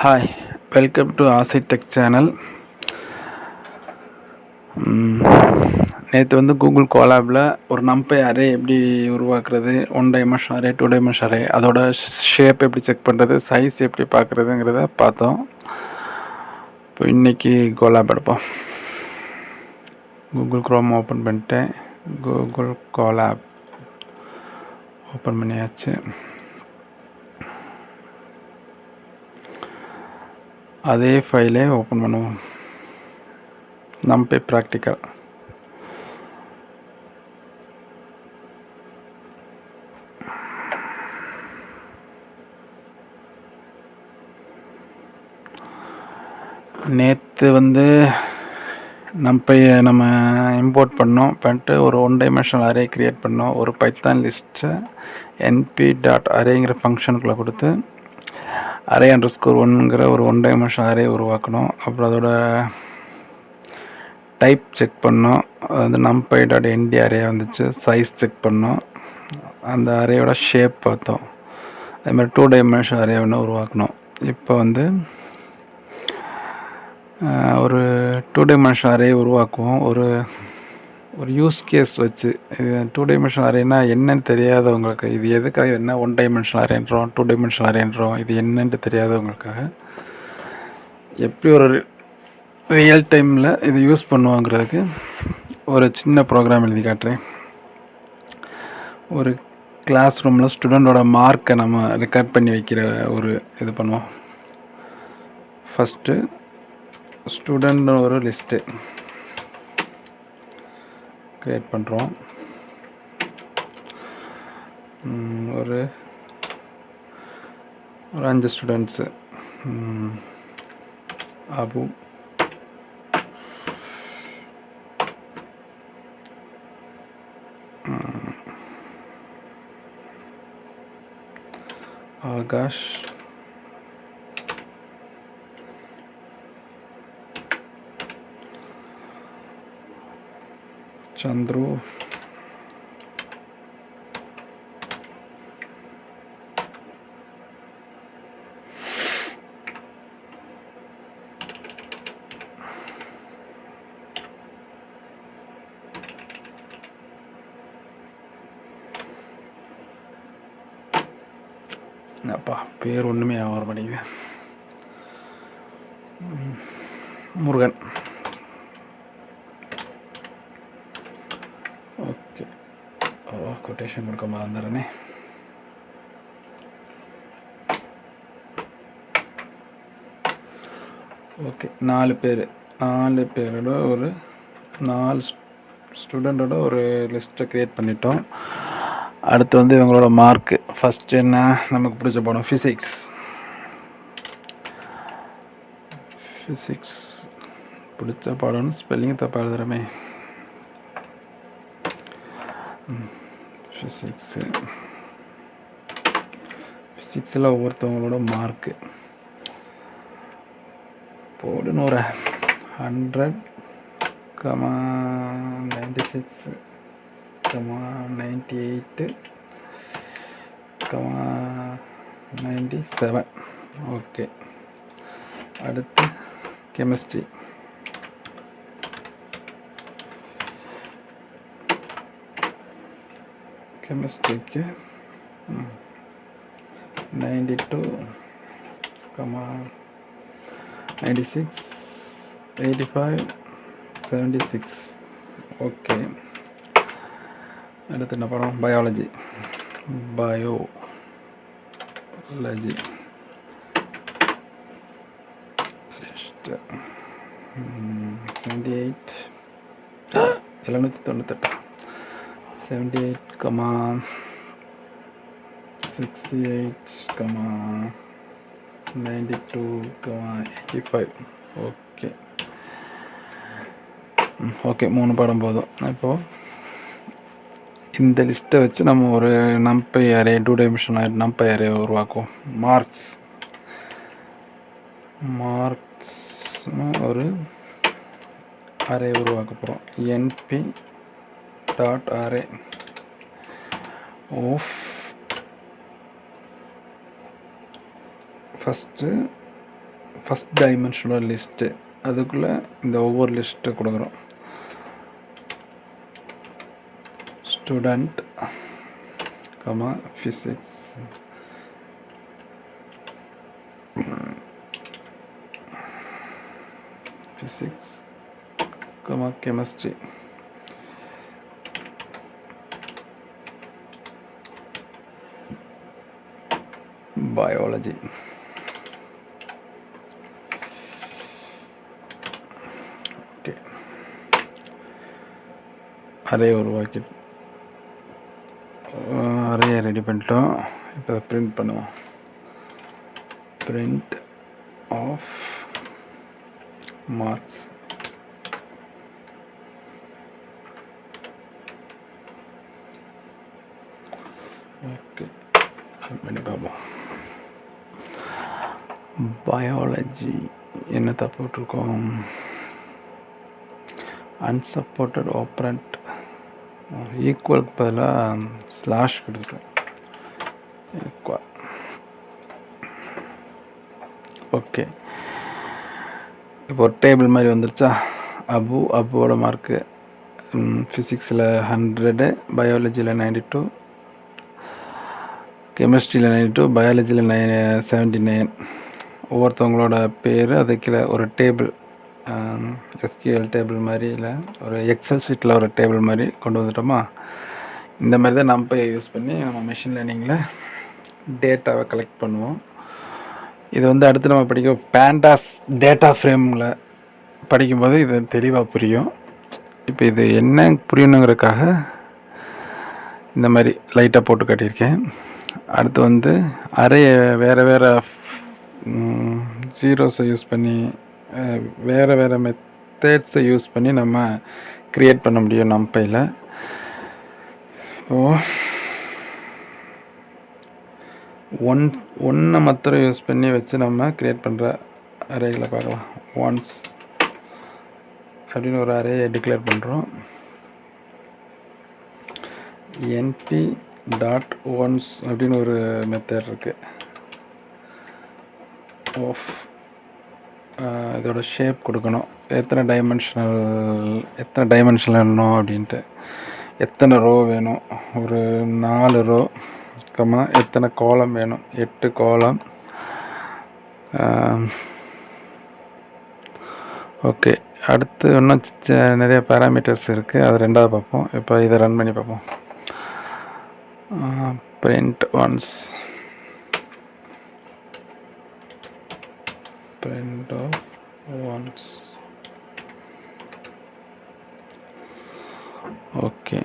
Hi, welcome to ஆசி tech channel. நேற்று Google கோலாபில் ஒரு NumPy அரே எப்படி உருவாக்குறது, 1 டைமென்ஷன் அரே 2 டைமென்ஷன் அரே, அதோட ஷேப் எப்படி செக் பண்ணுறது, சைஸ் எப்படி பார்க்குறதுங்கிறத பார்த்தோம். இப்போ இன்றைக்கி கோலாப் எடுப்போம். கூகுள் குரோம் ஓப்பன் பண்ணிட்டேன். கூகுள் கோலாப் ஓப்பன் பண்ணியாச்சு. அதே ஃபைலே ஓப்பன் பண்ணுவோம். NumPy practical. நேற்று NumPy நம்ம இம்போர்ட் பண்ணிட்டு ஒரு 1 டைமென்ஷனல் அரே க்ரியேட் பண்ணோம். ஒரு பைத்தான் லிஸ்ட்டை np.arrayங்கிற ஃபங்க்ஷனுக்குள்ளே கொடுத்து array_1ங்கிற ஒரு 1 டைமென்ஷனல் அரே உருவாக்கணும். அப்புறம் அதோட டைப் செக் பண்ணோம். அது NumPy.nd அரே வந்துச்சு. சைஸ் செக் பண்ணோம். அந்த அரேயோட ஷேப் பார்த்தோம். அதுமாதிரி 2 டைமென்ஷனல் அரே ஒன்று உருவாக்கணும். இப்போ ஒரு 2 டைமென்ஷனல் அரே உருவாக்குவோம். ஒரு யூஸ் கேஸ் வச்சு. இது 2 டைமென்ஷனல் அரேனா என்னன்னு தெரியாதவங்களுக்கு, இது எதுக்காக, என்ன 1 டைமென்ஷனல் அரேன்றோம், 2 டைமென்ஷனல் அரேன்றோம், இது என்னன்ட்டு தெரியாதவங்களுக்காக எப்படி ஒரு ரியல் டைமில் இது யூஸ் பண்ணுவோங்கிறதுக்கு ஒரு சின்ன ப்ரோக்ராம் எழுதி காட்டுறேன். ஒரு கிளாஸ் ரூமில் ஸ்டூடெண்டோட மார்க்கை நம்ம ரெக்கார்ட் பண்ணி வைக்கிற ஒரு இது பண்ணுவோம். ஃபஸ்ட்டு ஸ்டூடெண்ட் ஒரு லிஸ்ட்டு க்ரியேட் பண்ணுறோம். ஒரு 5 ஸ்டூடெண்ட்ஸு. அபு, ஆகாஷ், சந்துரு, அப்பா பேர் ஒன்றுமே வர மாட்டேங்குது. முருகன். ஓகே, கொட்டேஷன் கொடுக்க மறந்துடுறேனே. ஓகே, 4 பேரோட ஒரு 4 ஸ்டூடெண்டோட ஒரு லிஸ்ட்டை க்ரியேட் பண்ணிட்டோம். அடுத்து இவங்களோட மார்க்கு. ஃபஸ்ட்டு என்ன நமக்கு பிடிச்ச பாடம், ஃபிசிக்ஸ் பிடிச்ச பாடம்னு ஸ்பெல்லிங் தப்பாக எழுதுறமே. ஃபிசிக்ஸில் ஒவ்வொருத்தவங்களோட மார்க்கு போடு 100, 96, 98, 97. ஓகே, அடுத்து கெமிஸ்ட்ரிக்கு 92, 96, 85, 76. ஓகே, அடுத்து என்ன படம், பயாலஜி 78, 798, 78, 68, 92, 85. ஓகே, 3 படம் போதும். இப்போது இந்த லிஸ்ட்டை வச்சு நம்ம ஒரு NumPy array 2 dimensional NumPy array உருவாக்குவோம். மார்க்ஸ் ஒரு அரே உருவாக்க போகிறோம். np.array ஆஃப் ஃபஸ்ட்டு ஃபஸ்ட் டைமென்ஷனோட லிஸ்ட்டு, அதுக்குள்ளே இந்த ஒவ்வொரு லிஸ்ட்டு கொடுக்குறோம். Student comma physics comma chemistry biology. Okay, array உருவாக்கி அரேயை ரெடி பண்ணிட்டோம். இப்போ பிரிண்ட் பண்ணுவோம். Print of marks. ஓகே, பண்ணி பார்ப்போம். பயாலஜி என்ன தப்பு போட்டிருக்கோம்? அன்சப்போர்ட்டட் ஆப்ரண்ட் ஈக்குவலுக்கு பதிலாக ஸ்லாஷ் கொடுத்துருக்கோம். ஈக்குவல். ஓகே, இப்போ ஒரு டேபிள் மாதிரி வந்துருச்சா? அபுவோட மார்க்கு ஃபிசிக்ஸில் 100, பயாலஜியில் 92, கெமிஸ்ட்ரியில் 92, பயாலஜியில் 79. ஒவ்வொருத்தவங்களோட பேர் அதுக்கு ஒரு டேபிள், எஸ்கியூஎல் டேபிள் மாதிரி, இல்லை ஒரு எக்ஸல் ஷீட்டில் ஒரு டேபிள் மாதிரி கொண்டு வந்துட்டோமா? இந்த மாதிரி தான் NumPy யூஸ் பண்ணி நம்ம மெஷின் லேர்னிங்கில் டேட்டாவை கலெக்ட் பண்ணுவோம். இது அடுத்து நம்ம படிக்க பேண்டாஸ் டேட்டா ஃப்ரேமில் படிக்கும்போது இது தெளிவாக புரியும். இப்போ இது என்ன புரியணுங்கிறதுக்காக இந்த மாதிரி லைட்டாக போட்டு காட்டியிருக்கேன். அடுத்து அரேயை வேறு ஜீரோஸை யூஸ் பண்ணி வேறு மெத்தட்ஸை யூஸ் பண்ணி நம்ம க்ரியேட் பண்ண முடியும் NumPyல. இப்போது ஒன்றை மாத்திரம் யூஸ் பண்ணி வச்சு நம்ம க்ரியேட் பண்ணுற அரேகளை பார்க்கலாம். ஒன்ஸ் அப்படின்னு ஒரு அரேயை டிக்ளேர் பண்ணுறோம். np.once அப்படின்னு ஒரு மெத்தட் இருக்குது. ஆஃப் இதோட ஷேப் கொடுக்கணும். எத்தனை டைமென்ஷனல் வேணும் அப்படின்ட்டு, எத்தனை ரோ வேணும், ஒரு 4 ரோ, எத்தனை காலம் வேணும், 8 காலம். ஓகே, அடுத்து இன்னும் நிறைய பேராமீட்டர்ஸ் இருக்குது, அது ரெண்டாவது பார்ப்போம். இப்போ இதை ரன் பண்ணி பார்ப்போம். print once, print of once. Okay,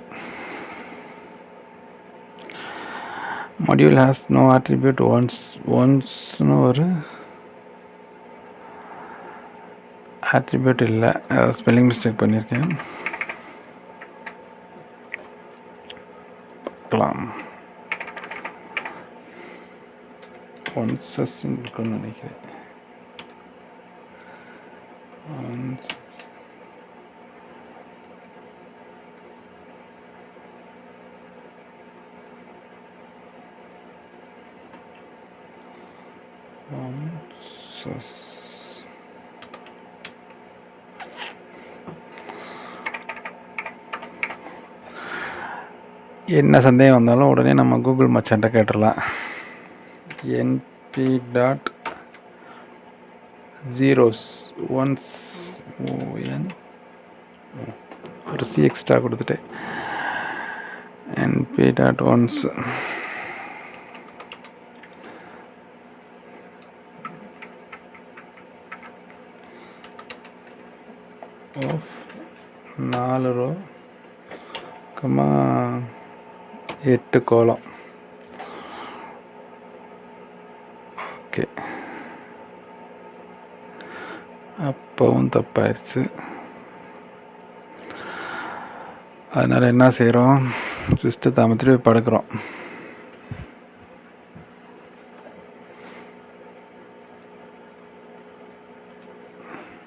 module has no attribute once னு ஒரு attribute இல்லை, ஸ்பெல்லிங் மிஸ்டேக் பண்ணியிருக்கேன். பார்க்கலாம். ஒன்ஸஸ் இருக்குன்னு நினைக்கிறேன். என்ன சந்தேகம் வந்தாலும் உடனே நம்ம கூகுள் மச்சான்ட்ட கேட்டுடலாம். np.zeros once ஒரு சி எக்ஸ்ட்ரா கொடுத்துட்டு np.once of 4 ரோ, 8 கோலம். ஓகே, அப்பவும் தப்பாயிருச்சு. அதனால் என்ன செய்கிறோம், சிஸ்டத்தை அமைத்துட்டு படுக்கிறோம்.